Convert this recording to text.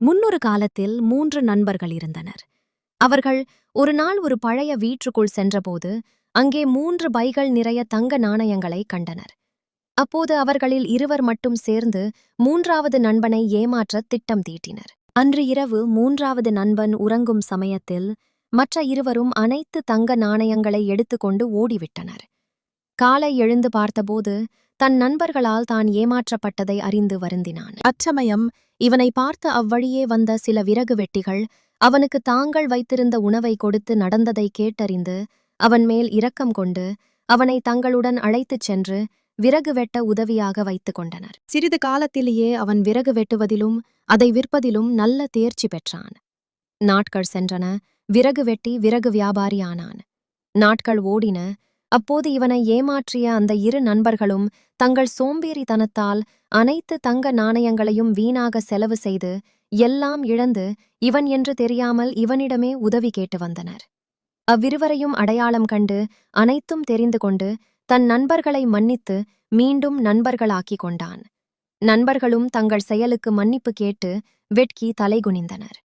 முன்னொரு காலத்தில் 3 நண்பர்கள் இருந்தனர். அவர்கள் ஒரு நாள் ஒரு பழைய வீட்டுக்குள் சென்றபோது அங்கே 3 பைகள் நிறைய தங்க நாணயங்களை கண்டனர். அப்போது அவர்களில் இருவர் மட்டும் சேர்ந்து 3வது நண்பனை ஏமாற்றத் திட்டம் தீட்டினர். அன்று இரவு 3வது நண்பன் உறங்கும் சமயத்தில் மற்ற இருவரும் அனைத்து தங்க நாணயங்களை எடுத்துக்கொண்டு ஓடிவிட்டனர். காலை எழுந்து பார்த்தபோது தன் நண்பர்களால் தான் ஏமாற்றப்பட்டதை அறிந்து வருந்தினான். அச்சமயம் இவனை பார்த்த அவ்வழியே வந்த சில விறகு வெட்டிகள் அவனுக்கு தாங்கள் வைத்திருந்த உணவை கொடுத்து நடந்ததை கேட்டறிந்து அவன் மேல் இரக்கம் கொண்டு அவனை தங்களுடன் அழைத்துச் சென்று விறகு வெட்ட உதவியாக வைத்துக் கொண்டனர். சிறிது காலத்திலேயே அவன் விறகு வெட்டுவதிலும் அதை விற்பதிலும் நல்ல தேர்ச்சி பெற்றான். நாட்கள் சென்றன. விறகு வெட்டி விறகு வியாபாரியானான். நாட்கள் ஓடின. அப்போது இவனை ஏமாற்றிய அந்த 2 நண்பர்களும் தங்கள் சோம்பேறித்தனத்தால் அனைத்து தங்க நாணயங்களையும் வீணாக செலவு செய்து எல்லாம் இழந்து இவன் என்று தெரியாமல் இவனிடமே உதவி கேட்டு வந்தனர். அவ்விருவரையும் அடையாளம் கண்டு அனைத்தும் தெரிந்து கொண்டு தன் நண்பர்களை மன்னித்து மீண்டும் நண்பர்களாக்கிக் கொண்டான். நண்பர்களும் தங்கள் செயலுக்கு மன்னிப்பு கேட்டு வெட்கி தலைகுனிந்தனர்.